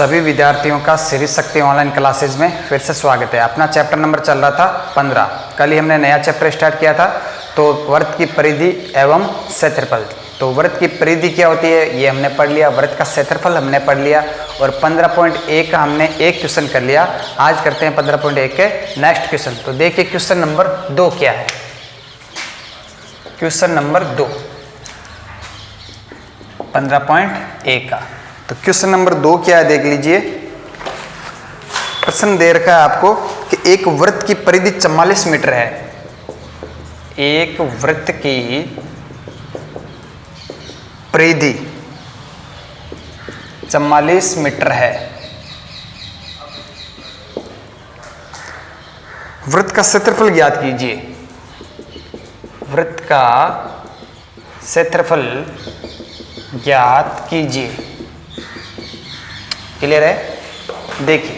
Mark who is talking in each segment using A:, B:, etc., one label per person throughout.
A: सभी विद्यार्थियों का श्री शक्ति ऑनलाइन क्लासेज में फिर से स्वागत है। अपना चैप्टर नंबर चल रहा था 15। कल ही हमने नया चैप्टर स्टार्ट किया था, तो वृत्त की परिधि एवं क्षेत्रफल। तो वृत्त की परिधि क्या होती है ये हमने पढ़ लिया, वृत्त का क्षेत्रफल हमने पढ़ लिया और 15.1 का हमने एक क्वेश्चन कर लिया। आज करते हैं 15.1 के नेक्स्ट क्वेश्चन। तो देखिए क्वेश्चन नंबर 2 क्या है। क्वेश्चन नंबर 2 15.1 का। तो क्वेश्चन नंबर 2 क्या है देख लीजिए। प्रश्न दे रखा है आपको कि एक वृत्त की परिधि 44 मीटर है। एक वृत्त की परिधि 44 मीटर है। वृत्त का क्षेत्रफल ज्ञात कीजिए। वृत्त का क्षेत्रफल ज्ञात कीजिए। क्लियर है। देखिए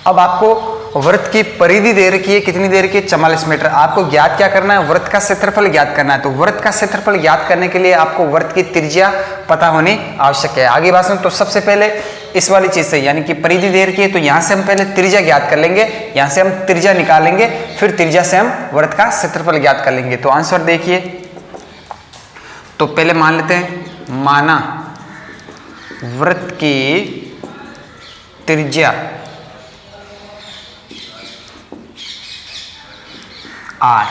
A: अब आपको वृत्त की परिधि दे रखी है, कितनी दे रखी है 44 मीटर। आपको ज्ञात क्या करना है, वृत्त का क्षेत्रफल ज्ञात करना है। तो वृत्त का क्षेत्रफल ज्ञात करने के लिए आपको वृत्त की त्रिज्या पता होनी आवश्यक है। आगे बात सुनो। तो सबसे पहले इस वाली चीज से यानी कि परिधि दे रखी है, तो यहां से हम पहले त्रिज्या ज्ञात कर लेंगे। यहां से हम त्रिज्या निकालेंगे, फिर त्रिज्या से हम वृत्त का क्षेत्रफल ज्ञात कर लेंगे। तो आंसर देखिए, तो पहले मान लेते हैं, माना वृत्त की त्रिज्या r।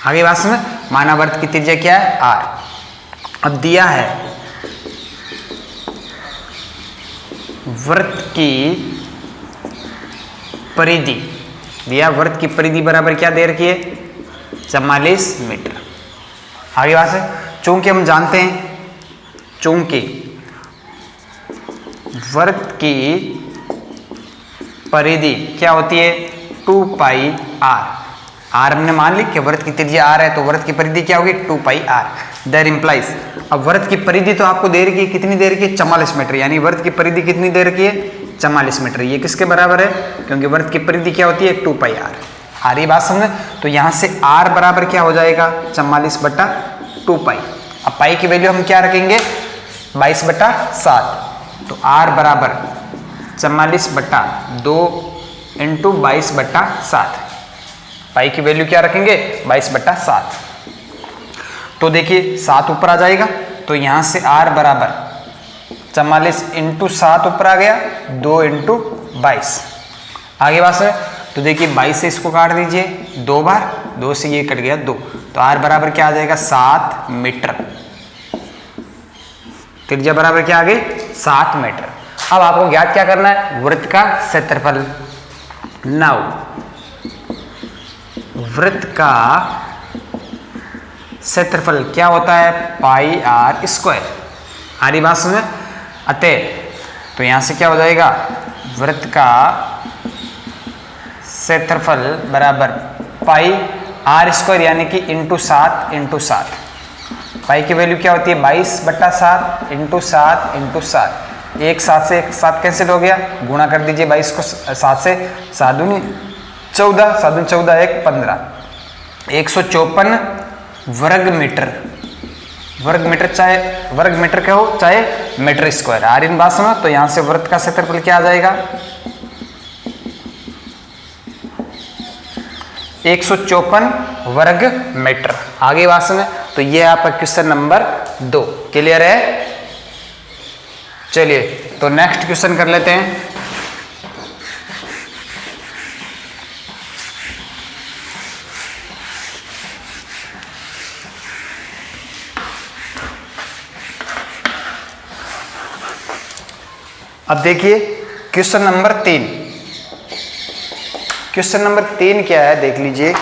A: आगे बात समझ, माना वृत्त की त्रिज्या क्या है r। अब दिया है वृत्त की परिधि, दिया वृत्त की परिधि बराबर क्या दे रखी है 44 मीटर। आगे बात है, चूंकि हम जानते हैं, चूंकि वृत्त की परिधि क्या होती है 2 पाई r। r हमने मान ली कि वृत्त की त्रिज्या r है, तो वृत्त की परिधि क्या होगी 2 पाई r। दैट इंप्लाइज, अब वृत्त की परिधि तो आपको दे रखी है, कितनी दे रखी है 44 मीटर। यानी वृत्त की परिधि कितनी दे रखी है 44 मीटर। ये किसके बराबर है, क्योंकि वृत्त की परिधि क्या होती है 2 पाई r। आ रही बात समझ। तो यहां से r बराबर क्या हो जाएगा 44/2 पाई। अब पाई की वैल्यू हम क्या रखेंगे 22/7। तो r बराबर 44/2 इंटू 22/7। पाई की वैल्यू क्या रखेंगे 22/7। तो देखिए 7 ऊपर आ जाएगा, तो यहां से r बराबर 44 इंटू 7 ऊपर आ गया, 2 इंटू 22। आगे बात है, तो देखिए 22 से इसको काट दीजिए 2 बार, 2 से ये कट गया 2। तो r बराबर क्या आ जाएगा 7 मीटर। त्रिज्या बराबर क्या आ गई 7 मीटर। अब आपको ज्ञात क्या करना है, वृत्त का क्षेत्रफल। नाउ वृत्त का क्षेत्रफल क्या होता है पाई r स्क्वायर। आरी बात समझ। अतः तो यहां से क्या हो जाएगा, वृत्त का क्षेत्रफल बराबर पाई r स्क्वायर यानी कि इंटू 7। पाई की वैल्यू क्या होती है 22/7 इंटू 7 इंटू 7। एक 7 से 7 कैंसिल हो गया, गुणा कर दीजिए 22 को 7 से, 7 दूनी 14, 7 दूनी 14, 1 15, 154 वर्ग मीटर। वर्ग मीटर चाहे वर्ग मीटर का हो चाहे मीटर स्क्वायर। आ रही बात समझ। तो यहां से वृत्त का क्षेत्रफल क्या आ जाएगा 154 वर्ग मीटर। आगे बात समझ। तो ये आपका क्वेश्चन नंबर 2 क्लियर है। चलिए तो नेक्स्ट क्वेश्चन कर लेते हैं। अब देखिए क्वेश्चन नंबर 3। क्वेश्चन नंबर 3 क्या है देख लीजिए।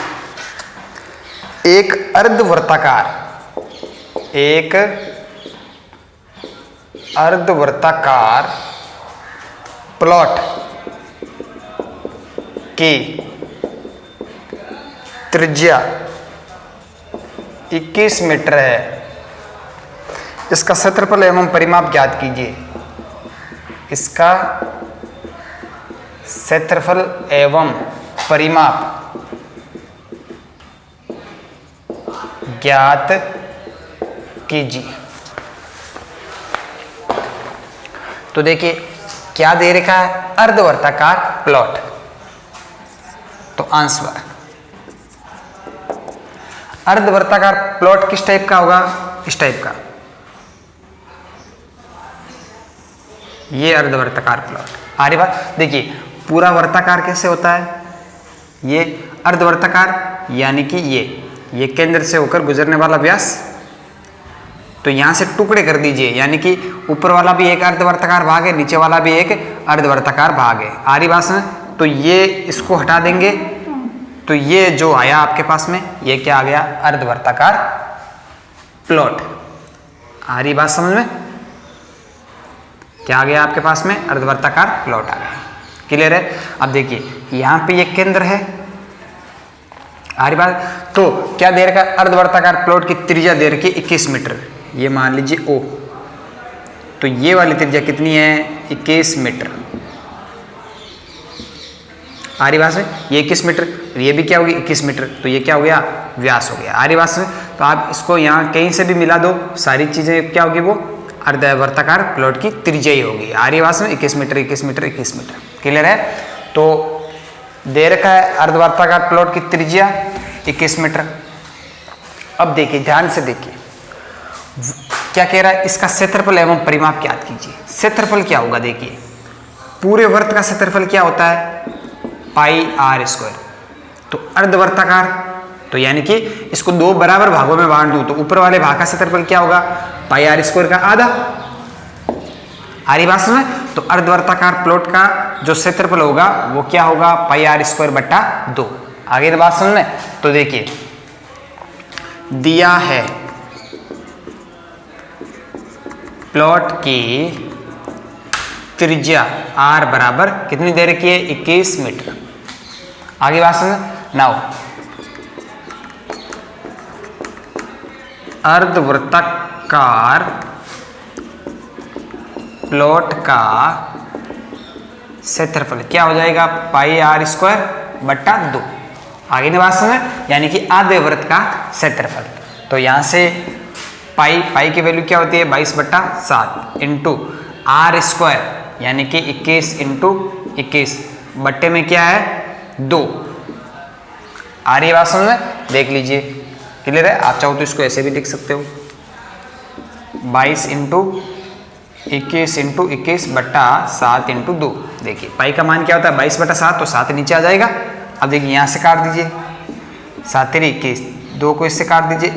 A: एक अर्धवृत्ताकार प्लॉट की त्रिज्या 21 मीटर है। इसका क्षेत्रफल एवं परिमाप ज्ञात कीजिए। इसका क्षेत्रफल एवं परिमाप ज्ञात कीजिए। तो देखिए क्या दे रखा है, अर्धवर्ताकार प्लॉट। तो आंसर अर्धवर्ताकार प्लॉट किस टाइप का होगा, इस टाइप का, ये अर्धवर्ताकार प्लॉट। आ रही बात, देखिए पूरा वर्ताकार कैसे होता है, ये अर्धवर्ताकार यानी कि ये केंद्र से होकर गुजरने वाला व्यास, तो यहां से टुकड़े कर दीजिए, यानी कि ऊपर वाला भी एक अर्धवर्ताकार भाग है, नीचे वाला भी एक अर्धवर्ताकार भाग है। आ रही बात में, तो ये इसको हटा देंगे, तो ये जो आया आपके पास में, ये क्या आ गया, अर्धवर्ताकार प्लॉट। आ रही बात समझ में, क्या आ गया आपके पास में, अर्धवर्ताकार प्लॉट आ गया। क्लियर है। अब देखिए यहां पे ये केंद्र है, आ रही बात, तो क्या दे रखा, अर्धवर्ताकार प्लॉट की त्रिज्या दे रखी 21 मीटर, ये मान लीजिए O, तो ये वाली त्रिज्या कितनी है, 21 मीटर। आ रही बात में, ये 21 मीटर, ये भी क्या होगी 21 मीटर, तो ये क्या हो गया, व्यास हो गया। आ रही बात में, तो आप इसको यहाँ कहीं से भी मिला दो, सारी चीजें क्या होगी, वो अर्धवर्ताकार प्लॉट की त्रिज्या ही होगी। आ रही बात में, 21 मीटर 21 मीटर 21 मीटर। क्लियर है। तो दे रखा है अर्धवर्ताकार प्लॉट की त्रिज्या 21 मीटर। अब देखिए ध्यान से देखिए क्या कह रहा है, इसका क्षेत्रफल एवं परिमाप ज्ञात कीजिए। क्षेत्रफल क्या होगा, देखिए पूरे वर्त का क्षेत्रफल क्या होता है, पाई आर स्क्वायर। तो अर्धवर्ताकार, तो यानी कि इसको दो बराबर भागों में बांट दूं, तो ऊपर वाले भाग का क्षेत्रफल क्या होगा, पाई आर स्क्वायर का आधा। आ रही बात में, तो अर्धवर्ताकार प्लॉट का जो क्षेत्रफल होगा वो क्या होगा, पाई आर स्क्वायर बट्टा 2। आगे तो बात समझ में, तो देखिए दिया है प्लॉट की त्रिज्या r बराबर कितनी दे रखी है, 21 मीटर। आगे बात समझ। नाउ अर्धवृत्ताकार प्लॉट का क्षेत्रफल क्या हो जाएगा, पाई आर स्क्वायर बट्टा 2। आगे की बात समझ, यानी कि आधे वृत्त का क्षेत्रफल। तो यहां से पाई की वैल्यू क्या होती है, 22/7 इंटू आर स्क्वायर यानी कि 21 इंटू 21 बट्टे में क्या है 2। आ रही है बात समझ में, देख लीजिए। क्लियर है। आप चाहो तो इसको ऐसे भी लिख सकते हो, 22 इंटू 21 इंटू 21 बट्टा 7 इंटू 2। देखिए पाई का मान क्या होता है, 22/7, तो 7 नीचे आ जाएगा। अब देखिए यहाँ से काट दीजिए, 7 3 21, 2 को इससे काट दीजिए,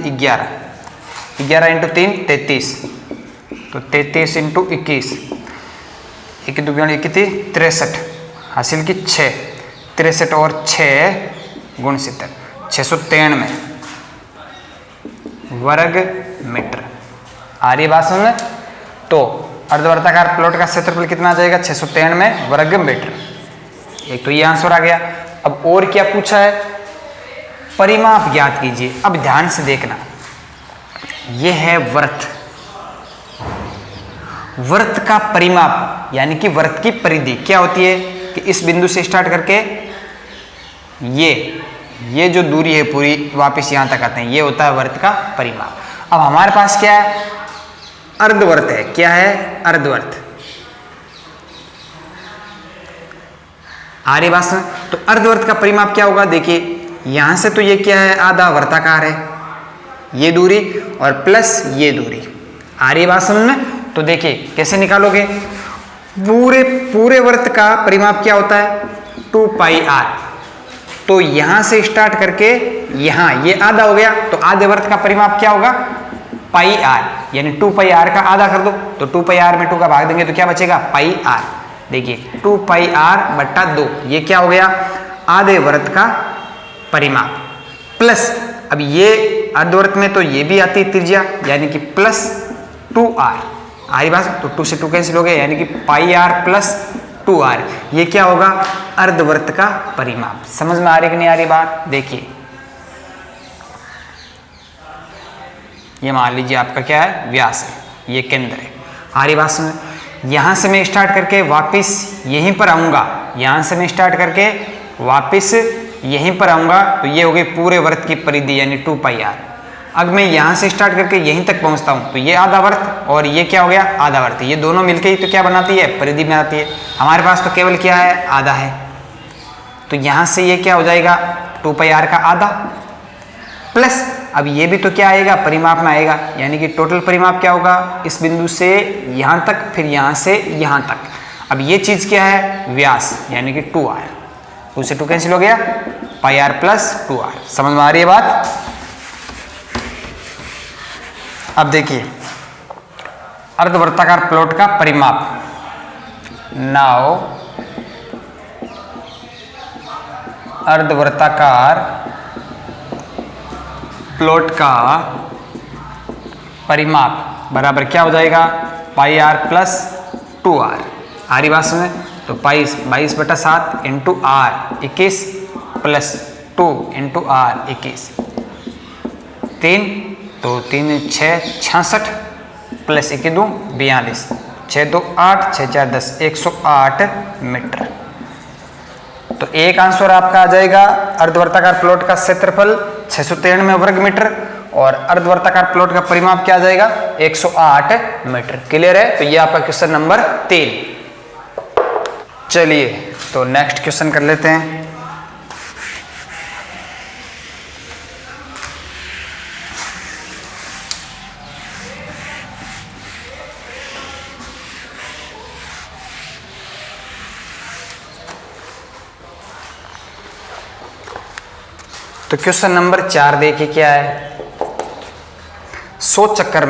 A: 11 इंटू 3 33, तो 33 इंटू 21, 1 2 63 हासिल की 6, 63 और 6 गुण 70, 693 वर्ग मीटर। आ रही बात समझ में। तो अर्धवर्ताकार प्लॉट का क्षेत्रफल कितना आ जाएगा, 693 वर्ग मीटर। एक तो ये आंसर आ गया। अब और क्या पूछा है, परिमाप ज्ञात कीजिए। अब ध्यान से देखना, यह है वृत्त, वृत्त का परिमाप यानी कि वृत्त की परिधि क्या होती है कि इस बिंदु से स्टार्ट करके ये जो दूरी है पूरी वापस यहां तक आते हैं, ये होता है वृत्त का परिमाप। अब हमारे पास क्या है, अर्धवृत्त है। क्या है, अर्धवृत्त। आ रही बात समझ। तो अर्धवृत्त का परिमाप क्या होगा, देखिए यहां से तो ये क्या है, आधा वर्ताकार है, ये दूरी और प्लस ये दूरी। आ रही बात समझ में। तो देखिए कैसे निकालोगे, पूरे वृत्त का परिमाप क्या होता है, 2 पाई आर। तो यहां से स्टार्ट करके यहां ये आधा हो गया, तो आधे वृत्त का परिमाप क्या होगा, पाई आर, यानी 2 पाई आर का आधा कर दो, तो 2 पाई आर में 2 का भाग देंगे तो क्या बचेगा, पाई आर। देखिए 2 पाई आर बट्टा 2, ये क्या हो गया, आधे वृत्त का परिमाप। प्लस अब ये अर्धवृत्त में तो ये भी आती है त्रिज्या, यानी कि प्लस 2r। आ रही बात। तो 2 से 2 कैंसिल हो गया, यानी कि पाई आर प्लस 2r, ये क्या होगा, अर्धवृत्त का परिमाप। समझ में आ रही कि नहीं आ रही बात। देखिए ये मान लीजिए आपका क्या है, व्यास है, ये केंद्र है। आ रही बात समझ। यहां से मैं स्टार्ट करके वापिस यहीं पर आऊंगा, यहां से मैं स्टार्ट करके वापिस यहीं पर आऊंगा, तो ये हो गई पूरे वृत्त की परिधि यानी 2 पाई आर। अब मैं यहाँ से स्टार्ट करके यहीं तक पहुँचता हूँ तो ये आधा वृत्त और ये क्या हो गया आधा वृत्त, ये दोनों मिलके ही तो क्या बनाती है परिधि बनाती है। हमारे पास तो केवल क्या है आधा है, तो यहाँ से ये क्या हो जाएगा 2πr का आधा प्लस अब ये भी तो क्या आएगा परिमाप में आएगा, यानी कि टोटल परिमाप क्या होगा इस बिंदु से यहाँ तक फिर यहाँ से यहाँ तक। अब ये चीज़ क्या है व्यास यानी कि 2r, 2 से 2 कैंसिल हो गया πr प्लस 2r। समझ में आ रही है बात। अब देखिए अर्धवृत्ताकार प्लॉट का परिमाप। नाउ अर्धवृत्ताकार प्लॉट का परिमाप बराबर क्या हो जाएगा πr प्लस 2r। आ रही बात समझ, तो 22/7 into r 21 plus 2 into r 21 3 तो 3 6 66 प्लस 1 2 42 6 2 8 6 4 10 108 मीटर। तो एक आंसर आपका आ जाएगा अर्धवृत्ताकार प्लॉट का क्षेत्रफल 693 वर्ग मीटर और अर्धवृत्ताकार प्लॉट का परिमाप क्या आ जाएगा 108 मीटर। क्लियर है। तो ये आपका क्वेश्चन नंबर 3। चलिए तो नेक्स्ट क्वेश्चन कर लेते हैं। तो क्वेश्चन नंबर 4 देखिए क्या है। 100 चक्कर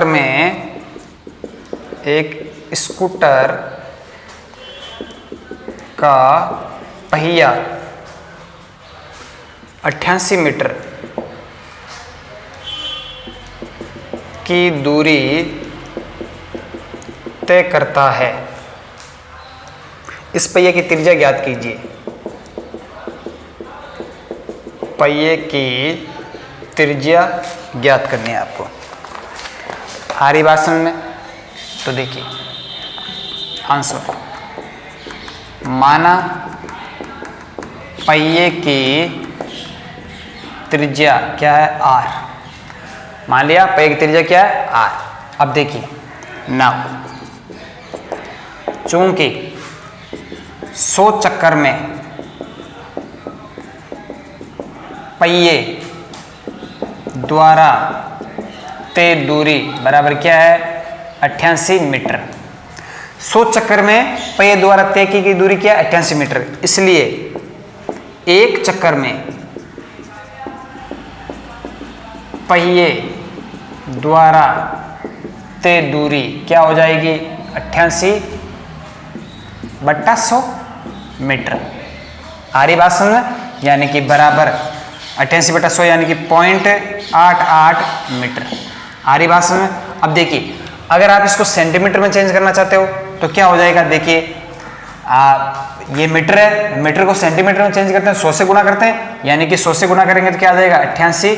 A: में एक स्कूटर का पहिया 88 मीटर की दूरी तय करता है। इस पहिए की त्रिज्या ज्ञात कीजिए। पहिए की त्रिज्या ज्ञात करनी है आपको। आ रही बात समझ में। तो देखिए आंसर, माना पहिए की त्रिज्या क्या है r। मान लिया पहिए की त्रिज्या क्या है r। अब देखिए नाउ चूंकि 100 चक्कर में पहिए द्वारा तय दूरी बराबर क्या है 88 मीटर। 100 चक्कर में पहिए द्वारा तय की गई दूरी क्या है 88 मीटर। इसलिए एक चक्कर में पहिए द्वारा तय दूरी क्या हो जाएगी 88/100 मीटर। आ रही बात समझ, यानी कि बराबर 88/100 यानी कि 0.88 मीटर। आ रही बात समझ। अब देखिए अगर आप इसको सेंटीमीटर में चेंज करना चाहते हो तो क्या हो जाएगा। देखिए ये मीटर है, मीटर को सेंटीमीटर में चेंज करते हैं 100 से गुणा करते हैं, यानी कि 100 से गुणा करेंगे तो क्या आ जाएगा 88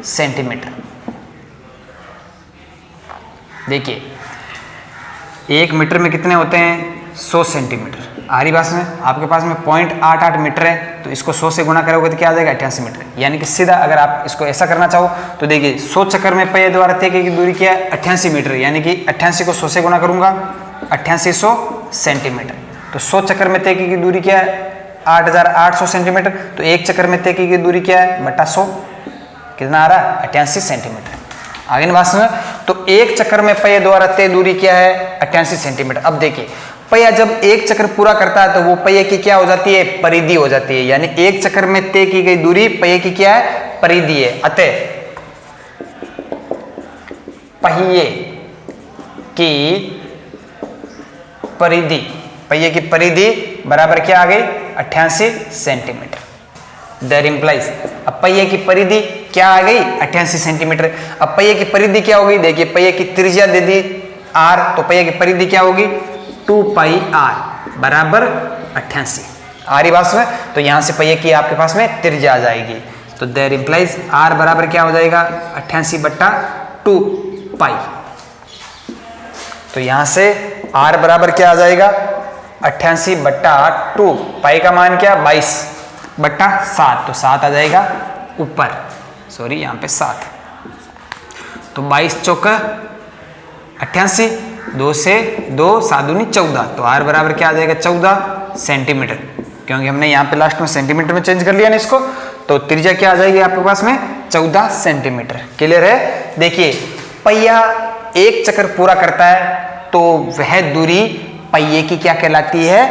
A: सेंटीमीटर। देखिए 1 मीटर में कितने होते हैं 100 सेंटीमीटर। आ रही बात में आपके पास में 0.88 मीटर है, तो इसको 100 से गुणा करोगे तो क्या आ जाएगा 88 मीटर। यानी कि सीधा अगर आप इसको ऐसा करना चाहो तो देखिए 100 चक्कर में पहिए द्वारा तय की दूरी क्या है 88 मीटर, यानी कि 88 को 100 से गुणा करूंगा 8800 सेंटीमीटर। तो 100 चक्कर में तय की दूरी क्या है 8800 सेंटीमीटर। तो एक चक्कर में तय की दूरी क्या है बटा 100, कितना आ रहा है 88 सेंटीमीटर। आगे बात समझ। तो एक चक्कर में पहिए द्वारा तय दूरी क्या है 88 सेंटीमीटर। अब देखिए पहिया जब एक चक्कर पूरा करता है तो वो पहिए की क्या हो जाती है परिधि हो जाती है, यानी एक चक्कर में तय की गई दूरी पहिए की क्या है परिधि है। अतः पहिए की परिधि, पहिए की परिधि बराबर क्या आ गई 88 सेंटीमीटर। दैट इंप्लाइज, अब पहिए की परिधि क्या आ गई 88 सेंटीमीटर। अब पहिए की परिधि क्या होगी, देखिए पहिए की त्रिज्या दे दी r, तो पहिए की परिधि क्या होगी 2πr बराबर 88। आ रही बात में। तो यहां से पहिए की आपके पास में त्रिज्या आ जाएगी। तो दैट इंप्लाइज r बराबर क्या हो जाएगा 88/2π। तो यहां से r बराबर क्या आ जाएगा 88/2। पाई का मान क्या 22, बट्टा 7, तो 7 आ जाएगा ऊपर, सॉरी यहाँ पे 7। तो 22 चौका 88, 2 से 2 7 दूनी 14, तो r बराबर क्या आ जाएगा 14 सेंटीमीटर, क्योंकि हमने यहाँ पे लास्ट में सेंटीमीटर में चेंज कर लिया ना इसको। तो त्रिज्या क्या आ जाएगी आपके पास में 14 सेंटीमीटर। क्लियर है। देखिए पहिया एक चक्कर पूरा करता है तो वह दूरी पहिए की क्या कहलाती है,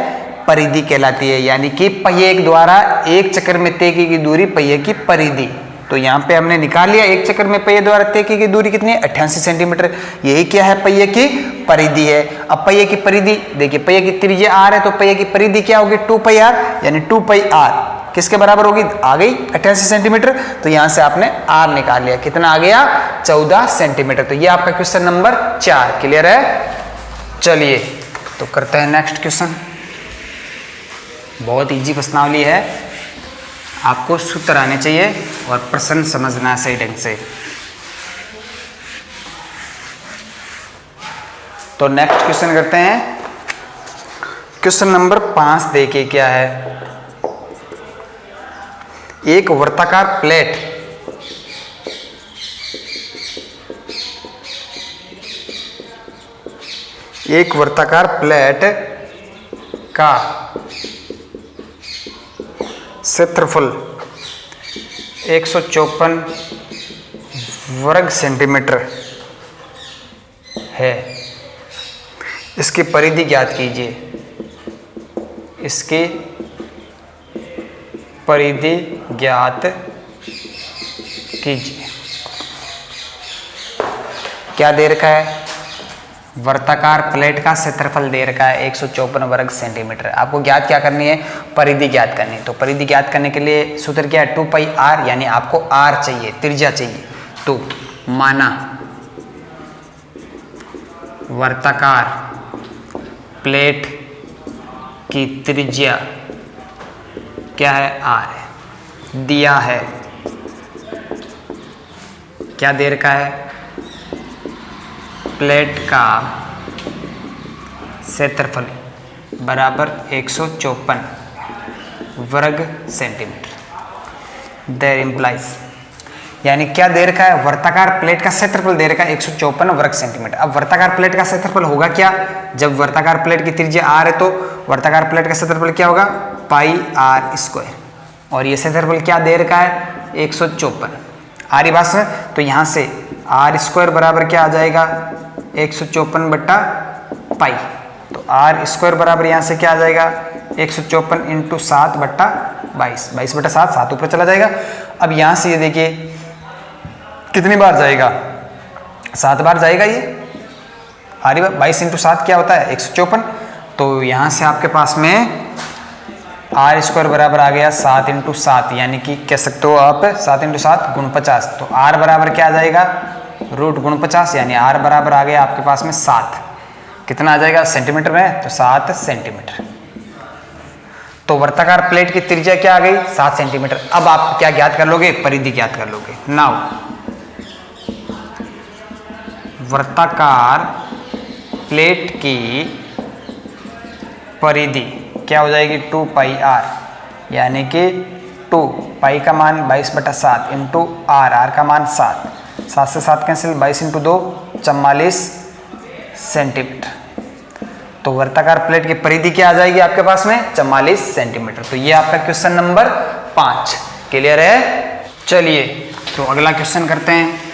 A: परिधि कहलाती है, यानी कि पहिए एक द्वारा एक चक्कर में तय की गई दूरी पहिए की परिधि। तो यहाँ पे हमने निकाल लिया एक चक्कर में पहिए द्वारा तय की गई दूरी कितनी है 88 सेंटीमीटर, यही क्या है पहिए की परिधि है। अब पहिए की परिधि देखिए, पहिए की त्रिज्या r है तो पहिए की परिधि क्या होगी 2 पाई r, यानी 2 पाई r किसके बराबर होगी, आ गई 88 सेंटीमीटर। तो यहां से आपने r निकाल लिया, कितना आ गया 14 सेंटीमीटर। तो ये आपका क्वेश्चन नंबर 4। क्लियर है। चलिए तो करते हैं नेक्स्ट क्वेश्चन। बहुत इजी प्रश्नावली है, आपको सूत्र आने चाहिए और प्रश्न समझना सही ढंग से। तो नेक्स्ट क्वेश्चन करते हैं। क्वेश्चन नंबर 5 देखिए क्या है। एक वर्ताकार प्लेट का क्षेत्रफल 154 वर्ग सेंटीमीटर है। इसकी परिधि ज्ञात कीजिए। इसकी परिधि ज्ञात कीजिए। क्या दे रखा है, वर्ताकार प्लेट का क्षेत्रफल दे रखा है 154 वर्ग सेंटीमीटर। आपको ज्ञात क्या करनी है, परिधि ज्ञात करनी है। तो परिधि ज्ञात करने के लिए सूत्र क्या है 2 पाई r, यानी आपको r चाहिए, त्रिज्या चाहिए। तो माना वर्ताकार प्लेट की त्रिज्या क्या है r है, दिया है क्या दे रखा है, प्लेट का क्षेत्रफल बराबर 154 वर्ग सेंटीमीटर। देयर इम्प्लाइज, यानी क्या दे रखा है, वर्ताकार प्लेट का क्षेत्रफल दे रखा है 154 वर्ग सेंटीमीटर। अब वर्ताकार प्लेट का क्षेत्रफल होगा क्या, जब वर्ताकार प्लेट की त्रिज्या r है तो वर्ताकार प्लेट का क्षेत्रफल क्या होगा पाई r स्क्वायर, और ये क्षेत्रफल क्या दे रखा है 154 आरी बात है। तो यहाँ से r स्क्वायर बराबर क्या आ जाएगा 154 बट्टा पाई। तो r स्क्वायर बराबर यहाँ से क्या आ जाएगा 154 इंटू 7 बट्टा 22, 22 बट्टा 7, 7 ऊपर चला जाएगा। अब यहाँ से ये देखिए कितनी बार जाएगा, 7 बार जाएगा ये आरी बार। 22 इंटू 7 क्या होता है 154। तो यहाँ से आपके पास में r स्क्वायर बराबर आ गया 7 इंटू 7, यानी कि कह सकते हो आप 7 इंटू 7 गुण 50। तो r बराबर क्या आ जाएगा रूट गुण 50, यानी r बराबर आ गया आपके पास में 7। कितना आ जाएगा सेंटीमीटर में, तो 7 सेंटीमीटर। तो वर्ताकार प्लेट की त्रिज्या क्या आ गई 7 सेंटीमीटर। अब आप क्या ज्ञात कर लोगे, परिधि ज्ञात कर लोगे। नाउ वर्ताकार प्लेट की परिधि क्या हो जाएगी 2 पाई r, यानी कि 2 पाई का मान 22 बटा 7 इंटू r का मान 7, 7 से 7 कैंसिल, 22 इंटू 2 44 सेंटीमीटर। तो वर्ताकार प्लेट की परिधि क्या आ जाएगी आपके पास में 44 सेंटीमीटर। तो ये आपका क्वेश्चन नंबर 5। क्लियर है। चलिए तो अगला क्वेश्चन करते हैं।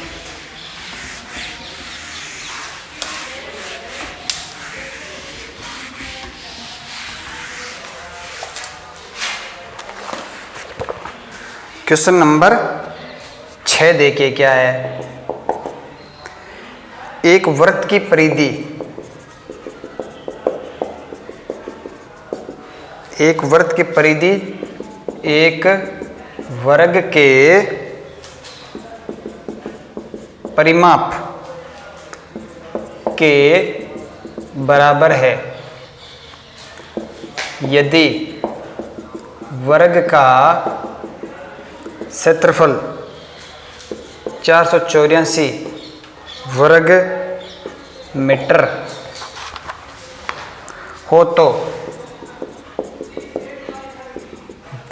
A: क्वेश्चन नंबर 6 देखिए क्या है। एक वृत्त की परिधि एक वर्ग के परिमाप के बराबर है यदि वर्ग का क्षेत्रफल 484 वर्ग मीटर हो तो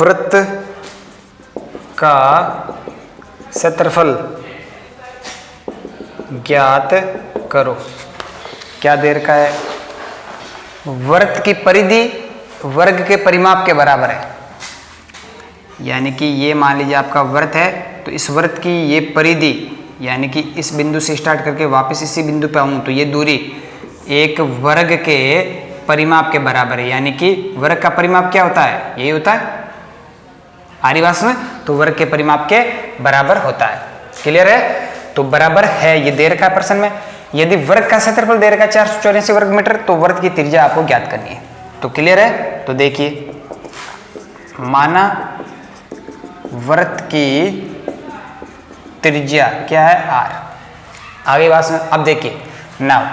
A: वृत्त का क्षेत्रफल ज्ञात करो। क्या दे रखा है? वृत्त की परिधि वर्ग के परिमाप के बराबर है। यानी कि ये मान लीजिए आपका वृत्त है, तो इस वृत्त की ये परिधि यानी कि इस बिंदु से स्टार्ट करके वापस इसी बिंदु पे आऊँ तो ये दूरी एक वर्ग के परिमाप के बराबर है। यानी कि वर्ग का परिमाप क्या होता है? यही होता है आरी भाषा में, तो वर्ग के परिमाप के बराबर होता है। क्लियर है? तो बराबर है ये दे रखा है प्रश्न में। यदि वर्ग का क्षेत्रफल दे रखा है 484 वर्ग मीटर, तो वर्ग की त्रिज्या आपको ज्ञात करनी है। तो क्लियर है? तो देखिए, माना वृत्त की त्रिज्या क्या है? r। आगे बात में अब देखिए, नाउ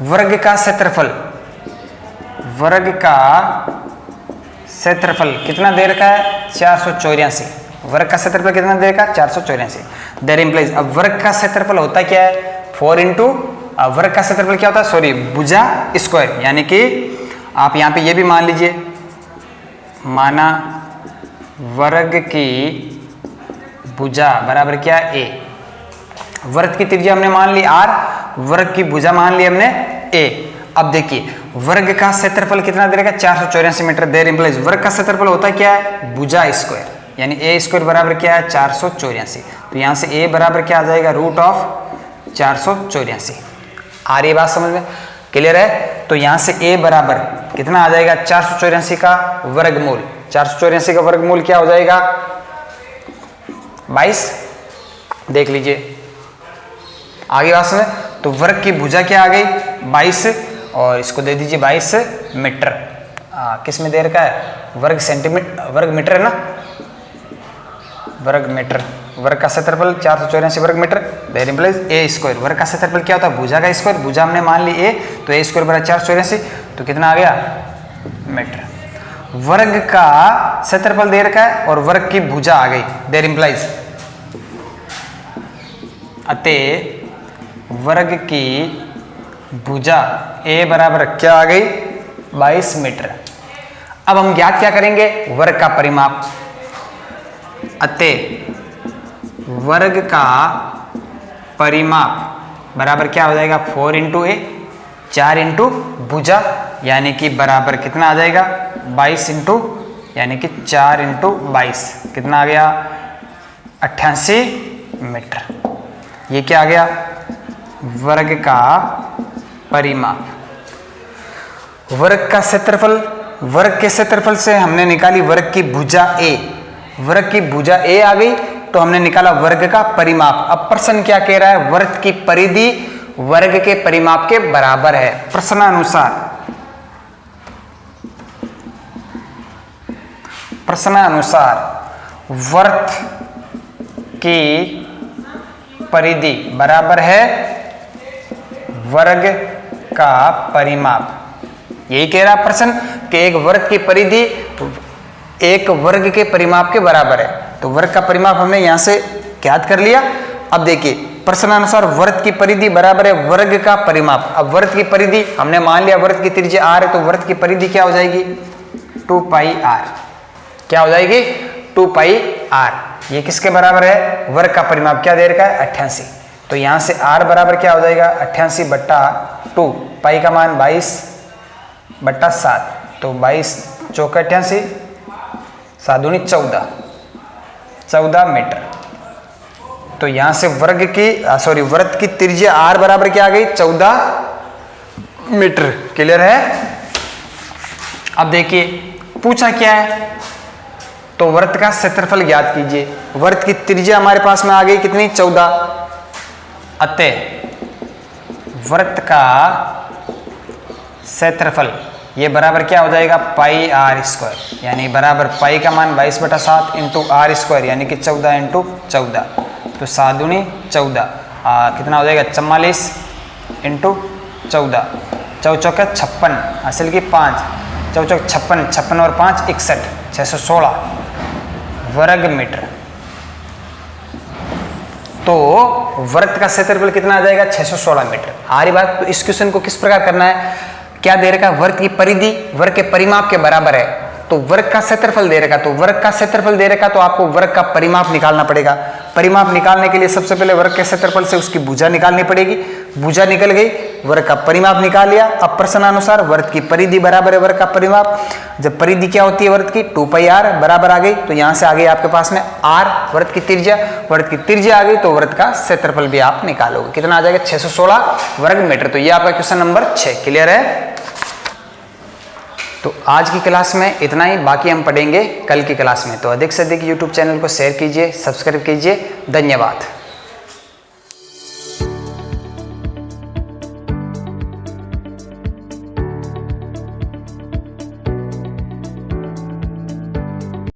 A: वर्ग का क्षेत्रफल कितना दे रखा है? 484। वर्ग का क्षेत्रफल कितना दे रखा है? 484। दैट इंप्लाइज, अब वर्ग का क्षेत्रफल होता क्या है? 4 इंटू वर्ग का क्षेत्रफल क्या होता है? सॉरी, भुजा स्क्वायर। यानी कि आप यहाँ पे ये भी मान लीजिए, माना वर्ग की भुजा बराबर क्या है? a। वर्ग की त्रिज्या हमने मान ली r, वर्ग की भुजा मान ली हमने a। अब देखिए, वर्ग का क्षेत्रफल कितना दे रखा है? 484 मीटर। देयर इंप्लाइज वर्ग का क्षेत्रफल होता है क्या है? भुजा स्क्वायर। यानी a स्क्वायर बराबर क्या है? 484। तो यहाँ से a बराबर क्या आ जाएगा? Root of 484। आ रही है बात समझ में? क्लियर है? तो यहाँ से a बराबर कितना आ जाएगा? 484 का वर्गमूल। 484 का वर्गमूल क्या हो जाएगा? 22। देख लीजिए आगे बात समझ। तो वर्ग की भुजा क्या आ गई? 22, और इसको दे दीजिए 22 मीटर। किस में दे रखा है? वर्ग सेंटीमीटर, वर्ग मीटर है ना, वर्ग मीटर। वर्ग का क्षेत्रफल 484 वर्ग metre. That implies a square. वर्ग का क्षेत्रफल क्या होता है? भुजा का स्क्वायर। भुजा हमने मान ली a, तो a स्क्वायर बराबर 484, तो कितना आ गया? मीटर। वर्ग का क्षेत्रफल दे रखा है और वर्ग की भुजा आ गई। दैट इंप्लाइज अतः वर्ग की भुजा a बराबर क्या आ गई? 22 मीटर। अब हम ज्ञात क्या करेंगे? वर्ग का परिमाप। अतः वर्ग का परिमाप बराबर क्या हो जाएगा? 4 इंटू a, 4 इंटू भुजा, यानी कि बराबर कितना आ जाएगा? 22 इंटू, यानी कि 4 इंटू 22 कितना आ गया? 88 मीटर। ये क्या आ गया? वर्ग का परिमाप। वर्ग का क्षेत्रफल, वर्ग के क्षेत्रफल से हमने निकाली वर्ग की भुजा a। वर्ग की भुजा a आ गई, तो हमने निकाला वर्ग का परिमाप। अब प्रश्न क्या कह रहा है? वृत्त की परिधि वर्ग के परिमाप के बराबर है। प्रश्नानुसार वृत्त की परिधि बराबर है वर्ग का परिमाप। यही कह रहा प्रश्न कि एक वर्ग की परिधि एक वर्ग के परिमाप के बराबर है। तो वर्ग का परिमाप हमने यहां से ज्ञात कर लिया। अब देखिए, प्रश्नानुसार वृत्त की परिधि बराबर है वर्ग का परिमाप। अब वृत्त की परिधि हमने मान लिया, वृत्त की त्रिज्या r है, तो वृत्त की परिधि क्या हो जाएगी? 2 पाई r। क्या हो जाएगी? 2 पाई r। ये किसके बराबर है? वर्ग का परिमाप क्या दे रखा है? 88। तो यहां से r बराबर क्या हो जाएगा? 88 बट्टा 2, पाई का मान 22 बट्टा 7, तो 22 चौका 88, 7 दूनी 14 मीटर। तो यहां से वर्ग की वृत्त की त्रिज्या r बराबर क्या आ गई? 14 मीटर। क्लियर है? अब देखिए पूछा क्या है, तो वृत्त का क्षेत्रफल ज्ञात कीजिए। वृत्त की त्रिज्या हमारे पास में आ गई कितनी? 14। अतः वृत्त का क्षेत्रफल ये बराबर क्या हो जाएगा? पाई आर स्क्वायर, यानी बराबर पाई का मान 22 बटा 7 इंटू आर स्क्वायर, यानी कि 14 इंटू 14, तो 7 दूनी 14, कितना हो जाएगा? 44 इंटू 14, 4 चौका 56, हासिल की 5, 4 चौक 56, 56 और 5 61, 616 वर्ग मीटर। तो वृत्त का क्षेत्रफल कितना आ जाएगा? 616 मीटर। आ रही बात? तो इस क्वेश्चन को किस प्रकार करना है? क्या दे रखा है? वर्ग की परिधि वर्ग के परिमाप के बराबर है, तो वर्ग का क्षेत्रफल दे रखा, तो वर्ग का क्षेत्रफल दे रखा तो आपको वर्ग का परिमाप निकालना पड़ेगा। परिमाप निकालने के लिए सबसे पहले वर्ग के क्षेत्रफल से उसकी भुजा निकालनी पड़ेगी। भुजा निकल गई, वर्ग का परिमाप निकाल लिया। अब प्रश्नानुसार वर्ग की परिधि बराबर है वर्ग का परिमाप। जब परिधि क्या होती है वर्ग की, 2πr बराबर आ गई, तो यहां से आ गई आपके पास में r वर्ग की त्रिज्या। वर्ग की त्रिज्या आ गई तो वर्ग का क्षेत्रफल भी आप निकालोगे। कितना आ जाएगा, 616 वर्ग मीटर। तो ये आपका क्वेश्चन नंबर 6 क्लियर है। तो आज की क्लास में इतना ही, बाकी हम पढ़ेंगे कल की क्लास में। तो अधिक से अधिक यूट्यूब चैनल को शेयर कीजिए, सब्सक्राइब कीजिए। धन्यवाद।